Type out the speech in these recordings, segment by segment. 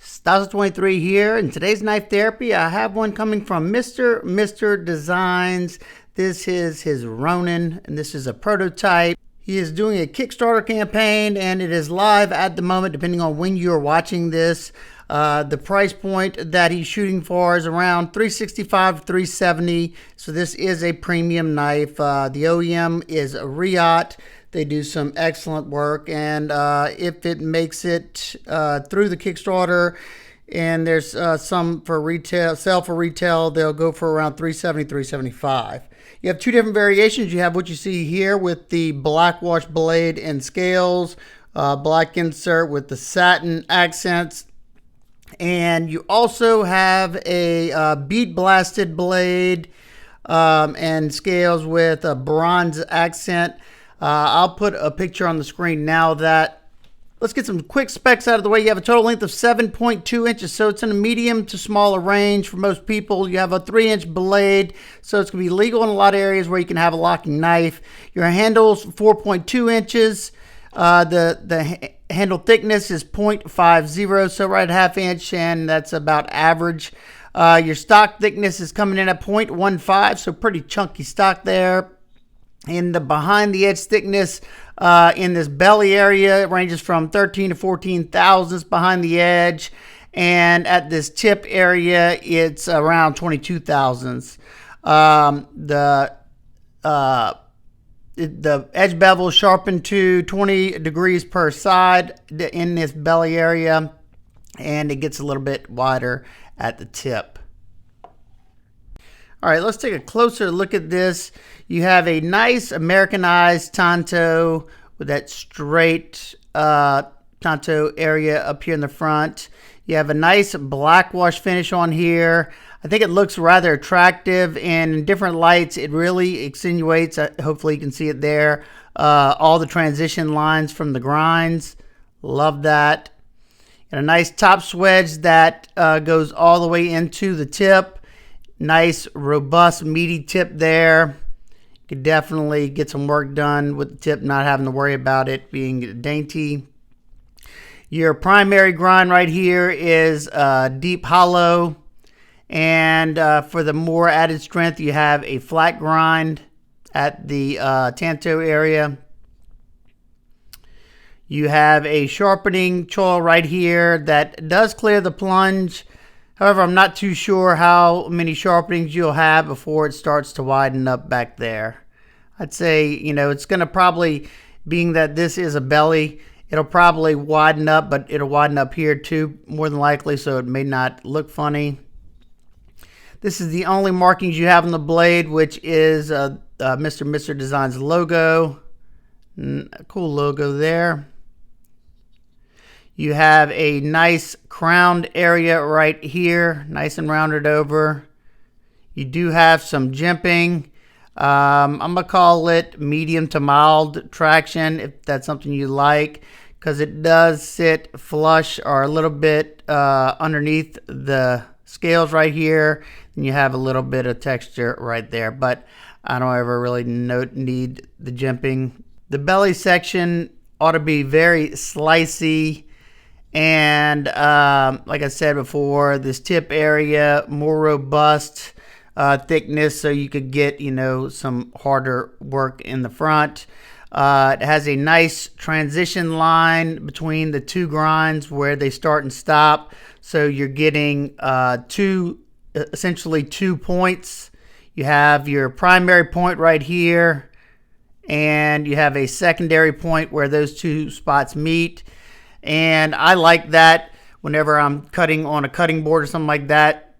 2023 here. In today's knife therapy, I have one coming from Mr. Designs. This is his Ronin, and this is a prototype. He is doing a Kickstarter campaign, and it is live at the moment, depending on when you're watching this. The price point that he's shooting for is around $365 to $370. So this is a premium knife. The OEM is Riot. They do some excellent work, and if it makes it through the Kickstarter, and there's some for retail, sell for retail, they'll go for around $370, $375. You have two different variations. You have what you see here with the black wash blade and scales, black insert with the satin accents, and you also have a bead blasted blade and scales with a bronze accent. I'll put a picture on the screen now. Let's get some quick specs out of the way. You have a total length of 7.2 inches, so it's in a medium to smaller range for most people. You have a 3-inch blade, so it's going to be legal in a lot of areas where you can have a locking knife. Your handle's 4.2 inches. The handle thickness is 0.50, so right at 1/2 inch, and that's about average. Your stock thickness is coming in at 0.15, so pretty chunky stock there. In the behind the edge thickness in this belly area, it ranges from 13 to 14 thousandths behind the edge, and at this tip area it's around 22 thousandths. The edge bevel is sharpened to 20 degrees per side in this belly area, and it gets a little bit wider at the tip. All right, let's take a closer look at this. You have a nice Americanized tanto with that straight tanto area up here in the front. You have a nice black wash finish on here. I think it looks rather attractive, and in different lights it really accentuates, hopefully you can see it there, all the transition lines from the grinds. Love that. And a nice top swedge that goes all the way into the tip. Nice, robust, meaty tip there. You could definitely get some work done with the tip, not having to worry about it being dainty. Your primary grind right here is deep hollow. And for the more added strength, you have a flat grind at the tanto area. You have a sharpening choil right here that does clear the plunge. However, I'm not too sure how many sharpenings you'll have before it starts to widen up back there. I'd say, it's going to probably, being that this is a belly, it'll probably widen up, but it'll widen up here too, more than likely, so it may not look funny. This is the only markings you have on the blade, which is Mr. Designs logo. A cool logo there. You have a nice crowned area right here, nice and rounded over. You do have some jimping. I'm going to call it medium to mild traction, if that's something you like, because it does sit flush or a little bit underneath the scales right here. And you have a little bit of texture right there, but I don't ever really need the jimping. The belly section ought to be very slicey. And like I said before, this tip area, more robust thickness, so you could get, some harder work in the front. It has a nice transition line between the two grinds where they start and stop. So you're getting essentially two points. You have your primary point right here, and you have a secondary point where those two spots meet. And I like that whenever I'm cutting on a cutting board or something like that.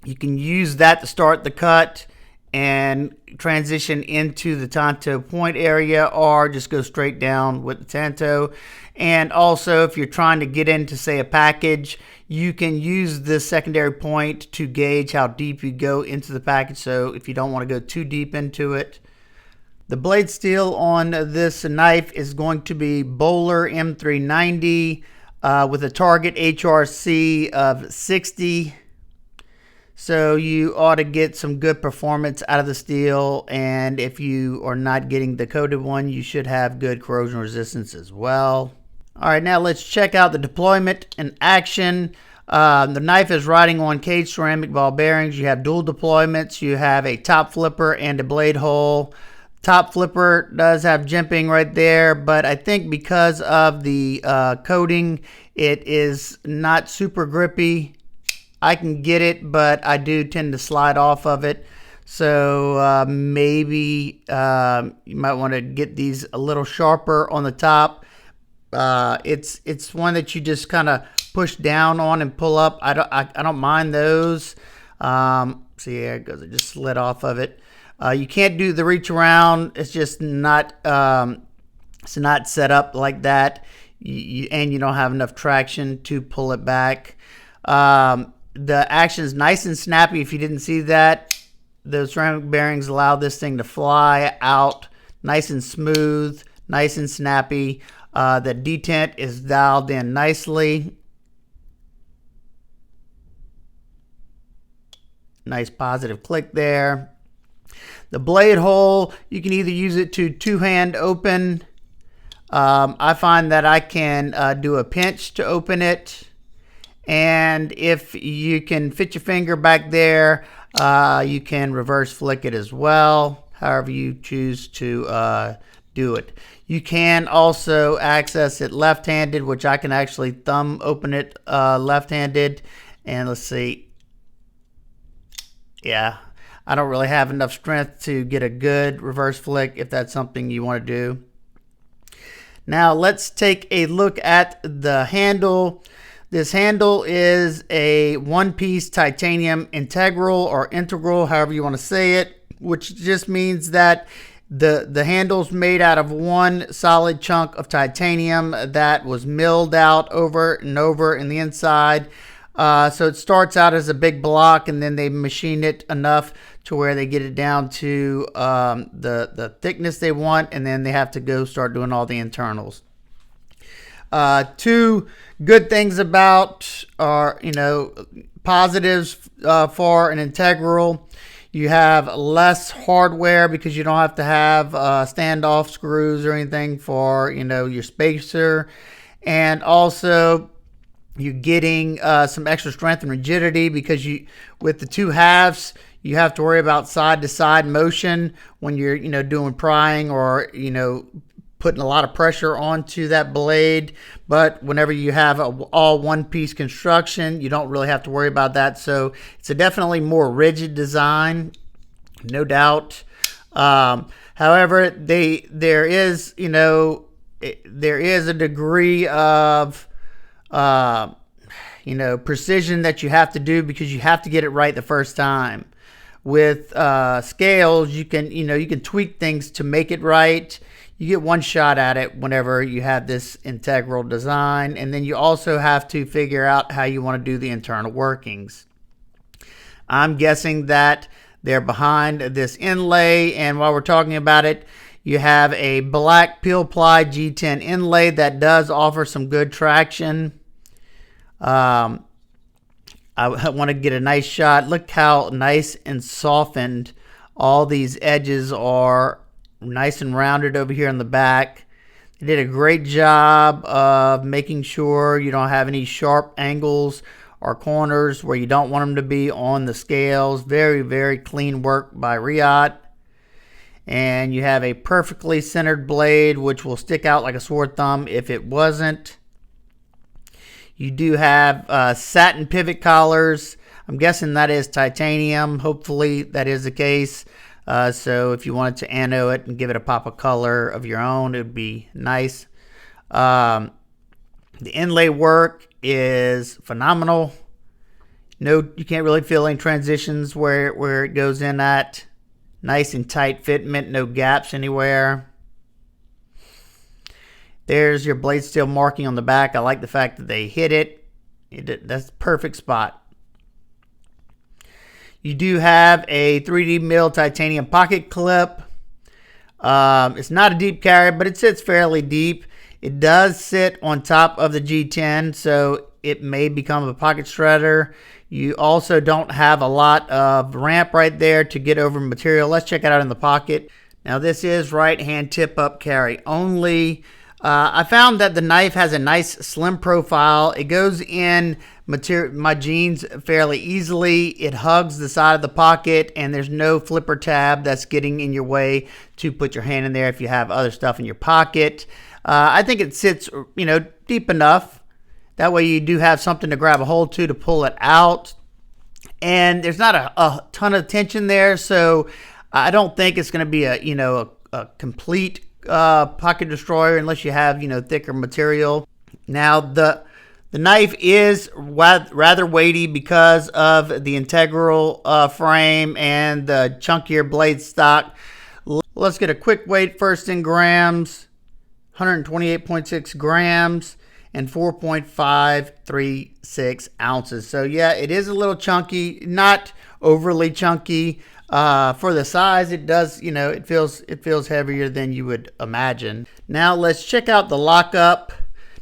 You can use that to start the cut and transition into the tanto point area, or just go straight down with the tanto. And also, if you're trying to get into, say, a package, you can use this secondary point to gauge how deep you go into the package. So if you don't want to go too deep into it. The blade steel on this knife is going to be Bowler M390 with a target HRC of 60. So you ought to get some good performance out of the steel, and if you are not getting the coated one, you should have good corrosion resistance as well. All right, now let's check out the deployment in action. The knife is riding on caged ceramic ball bearings. You have dual deployments. You have a top flipper and a blade hole. Top flipper does have jimping right there, but I think because of the coating, it is not super grippy. I can get it, but I do tend to slide off of it. So maybe you might want to get these a little sharper on the top. It's one that you just kind of push down on and pull up. I don't mind those. See, there it goes. It just slid off of it. You can't do the reach around. It's just not it's not set up like that. And you don't have enough traction to pull it back. The action is nice and snappy. If you didn't see that, those ceramic bearings allow this thing to fly out nice and smooth, nice and snappy. The detent is dialed in nicely. Nice positive click there. The blade hole, you can either use it to two-hand open. I find that I can do a pinch to open it. And if you can fit your finger back there, you can reverse flick it as well, however you choose to do it. You can also access it left-handed, which I can actually thumb open it left-handed. And let's see. Yeah, I don't really have enough strength to get a good reverse flick if that's something you want to do. Now let's take a look at the handle. This handle is a one-piece titanium integral or integral, however you want to say it, which just means that the handle's made out of one solid chunk of titanium that was milled out over and over in the inside. So it starts out as a big block, and then they machine it enough to where they get it down to the thickness they want, and then they have to go start doing all the internals. Two good things about are, positives for an integral. You have less hardware because you don't have to have standoff screws or anything for, your spacer. And also you're getting some extra strength and rigidity because with the two halves, you have to worry about side-to-side motion when you're, doing prying or, putting a lot of pressure onto that blade. But whenever you have all one-piece construction, you don't really have to worry about that. So it's a definitely more rigid design, no doubt. However, there is a degree of precision that you have to do because you have to get it right the first time. With scales, you can tweak things to make it right. You get one shot at it whenever you have this integral design, and then you also have to figure out how you want to do the internal workings. I'm guessing that they're behind this inlay, and while we're talking about it, you have a black peel ply G10 inlay that does offer some good traction. I want to get a nice shot. Look how nice and softened all these edges are. Nice and rounded over here on the back. They did a great job of making sure you don't have any sharp angles or corners where you don't want them to be on the scales. Very, very clean work by Riot. And you have a perfectly centered blade, which will stick out like a sore thumb if it wasn't. You do have satin pivot collars. I'm guessing that is titanium. Hopefully that is the case. So if you wanted to anno it and give it a pop of color of your own, it would be nice. The inlay work is phenomenal. No, you can't really feel any transitions where it goes in at. Nice and tight fitment, no gaps anywhere. There's your blade steel marking on the back. I like the fact that they hit it. That's the perfect spot. You do have a 3D mill titanium pocket clip. It's not a deep carry, but it sits fairly deep. It does sit on top of the G10, so it may become a pocket shredder. You also don't have a lot of ramp right there to get over material. Let's check it out in the pocket. Now this is right hand tip up carry only. I found that the knife has a nice slim profile. It goes in my jeans fairly easily. It hugs the side of the pocket, and there's no flipper tab that's getting in your way to put your hand in there if you have other stuff in your pocket. I think it sits, deep enough. That way you do have something to grab a hold to pull it out. And there's not a ton of tension there, so I don't think it's going to be a complete pocket destroyer unless you have thicker material. Now the knife is rather weighty because of the integral frame and the chunkier blade stock. Let's get a quick weight first in grams. 128.6 grams and 4.536 ounces. So yeah, it is a little chunky, not overly chunky. For the size, it does, it feels heavier than you would imagine. Now let's check out the lockup.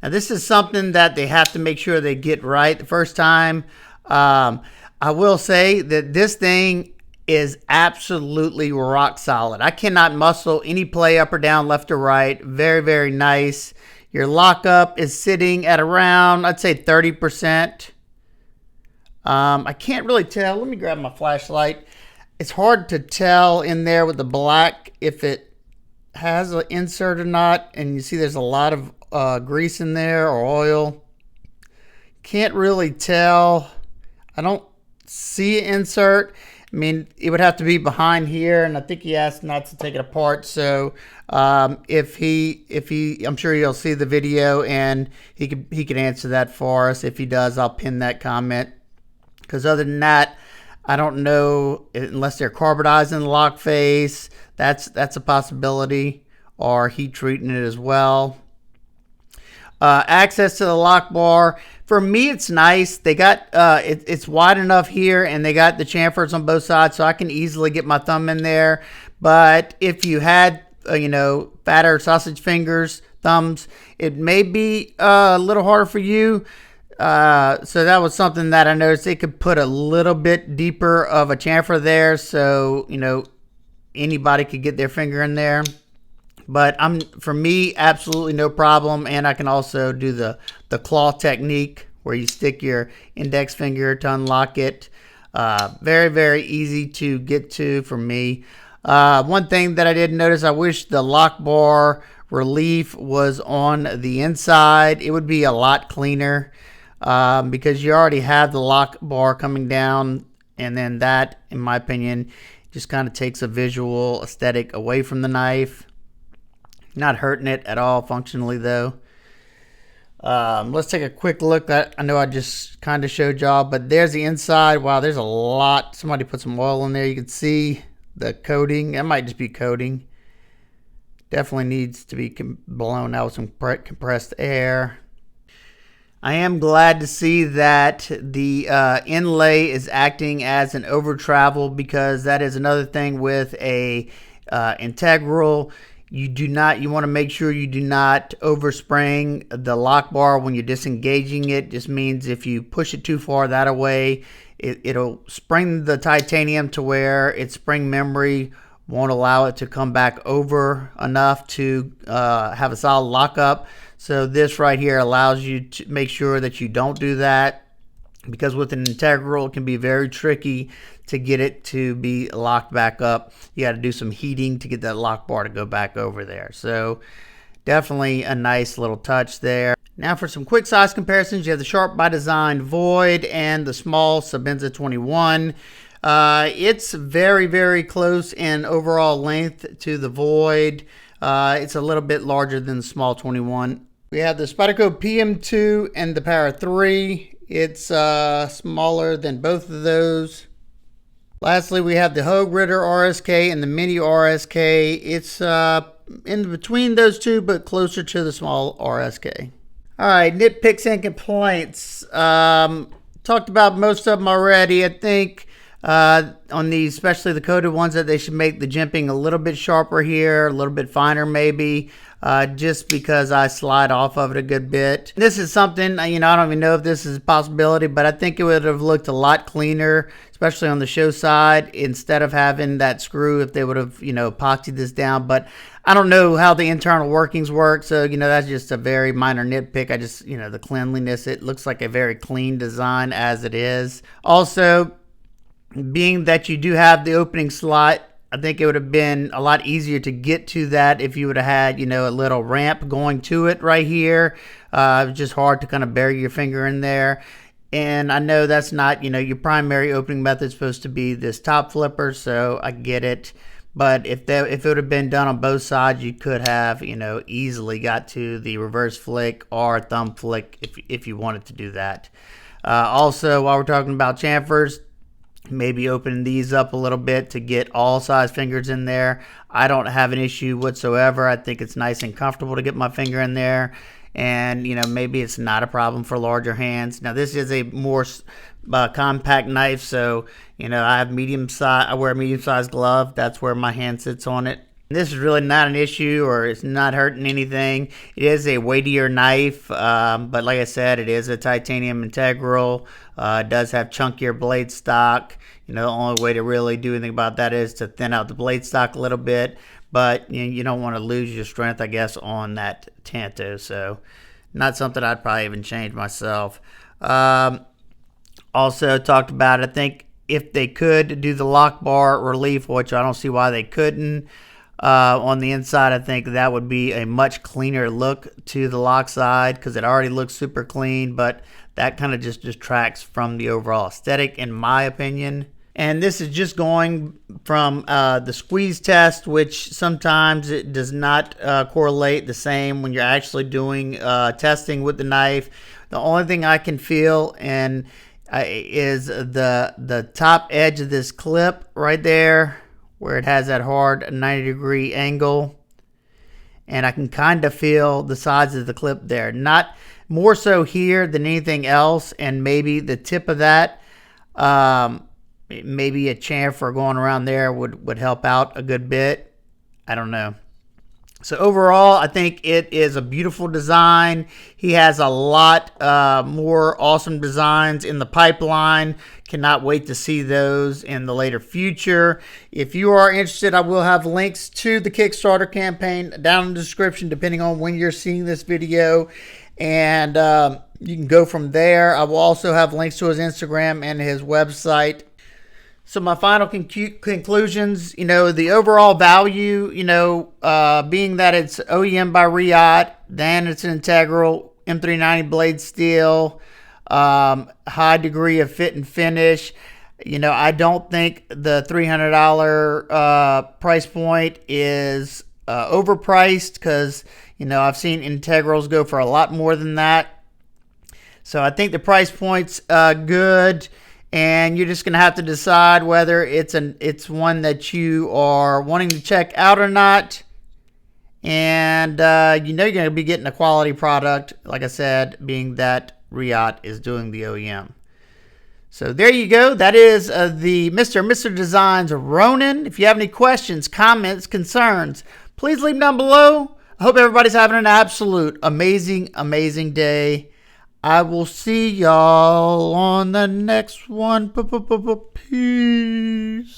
Now this is something that they have to make sure they get right the first time. I will say that this thing is absolutely rock solid. I cannot muscle any play up or down, left or right. Very, very nice. Your lockup is sitting at around, I'd say 30%. I can't really tell. Let me grab my flashlight. It's hard to tell in there with the black if it has an insert or not. And you see there's a lot of grease in there or oil. Can't really tell. I don't see an insert. I mean, it would have to be behind here, and I think he asked not to take it apart. So if he, I'm sure you'll see the video, and he could answer that for us. If he does, I'll pin that comment. Because other than that, I don't know, unless they're carbonizing the lock face. That's a possibility, or heat treating it as well. Access to the lock bar. For me, it's nice. They got it's wide enough here, and they got the chamfers on both sides, so I can easily get my thumb in there. But if you had fatter sausage fingers, thumbs, it may be a little harder for you. So that was something that I noticed. They could put a little bit deeper of a chamfer there, so anybody could get their finger in there. But for me, absolutely no problem. And I can also do the claw technique where you stick your index finger to unlock it. Very, very easy to get to for me. One thing that I did notice, I wish the lock bar relief was on the inside. It would be a lot cleaner because you already have the lock bar coming down. And then that, in my opinion, just kind of takes a visual aesthetic away from the knife. Not hurting it at all functionally though. Let's take a quick look. I know I just kind of showed y'all, but there's the inside. Wow, there's a lot. Somebody put some oil in there. You can see the coating. That might just be coating. Definitely needs to be blown out with some compressed air. I am glad to see that the inlay is acting as an over travel, because that is another thing with a integral. You want to make sure you do not overspring the lock bar when you're disengaging it. Just means if you push it too far that away, it'll spring the titanium to where its spring memory won't allow it to come back over enough to have a solid lockup. So this right here allows you to make sure that you don't do that, because with an integral, it can be very tricky to get it to be locked back up. You got to do some heating to get that lock bar to go back over there. So definitely a nice little touch there. Now for some quick size comparisons, you have the Sharp by Design Void and the small Sebenza 21. It's very, very close in overall length to the Void. It's a little bit larger than the small 21. We have the Spyderco PM2 and the Para 3. It's smaller than both of those. Lastly, we have the Hogue Ritter RSK and the Mini RSK. It's in between those two, but closer to the small RSK. All right, nitpicks and complaints. Talked about most of them already. I think on these, especially the coated ones, that they should make the jimping a little bit sharper here, a little bit finer maybe, just because I slide off of it a good bit. This is something, I don't even know if this is a possibility, but I think it would have looked a lot cleaner, especially on the show side, instead of having that screw, if they would have, epoxied this down. But I don't know how the internal workings work, so, that's just a very minor nitpick. I just, the cleanliness, it looks like a very clean design as it is. Also, being that you do have the opening slot, I think it would have been a lot easier to get to that if you would have had, a little ramp going to it right here. It's just hard to kind of bury your finger in there. And I know that's not, your primary opening method is supposed to be this top flipper, so I get it. But if it would have been done on both sides, you could have, easily got to the reverse flick or thumb flick if you wanted to do that. Also, while we're talking about chamfers, maybe opening these up a little bit to get all size fingers in there. I don't have an issue whatsoever. I think it's nice and comfortable to get my finger in there. And, maybe it's not a problem for larger hands. Now, this is a more compact knife, so, I have I wear a medium-sized glove. That's where my hand sits on it. This is really not an issue, or it's not hurting anything. It is a weightier knife, but like I said, it is a titanium integral. It does have chunkier blade stock. The only way to really do anything about that is to thin out the blade stock a little bit. But you don't want to lose your strength, I guess, on that Tanto. So not something I'd probably even change myself. Also talked about, I think if they could do the lock bar relief, which I don't see why they couldn't, on the inside, I think that would be a much cleaner look to the lock side, because it already looks super clean, but that kind of just detracts from the overall aesthetic, in my opinion. And this is just going from the squeeze test, which sometimes it does not correlate the same when you're actually doing testing with the knife. The only thing I can feel is the top edge of this clip right there, where it has that hard 90-degree angle. And I can kind of feel the sides of the clip there. Not more so here than anything else, and maybe the tip of that. Maybe a chamfer going around there would help out a good bit. I don't know. So overall, I think it is a beautiful design. He has a lot more awesome designs in the pipeline. Cannot wait to see those in the later future. If you are interested, I will have links to the Kickstarter campaign down in the description, depending on when you're seeing this video. And you can go from there. I will also have links to his Instagram and his website. So my final conclusions, the overall value, being that it's OEM by Riot, then it's an integral M390 blade steel, high degree of fit and finish. I don't think the $300 price point is overpriced, because, I've seen integrals go for a lot more than that. So I think the price point's good. And you're just going to have to decide whether it's one that you are wanting to check out or not. And you're going to be getting a quality product, like I said, being that Riot is doing the OEM. So there you go. That is the Mr. Designs Ronin. If you have any questions, comments, concerns, please leave them down below. I hope everybody's having an absolute amazing, amazing day. I will see y'all on the next one. Peace.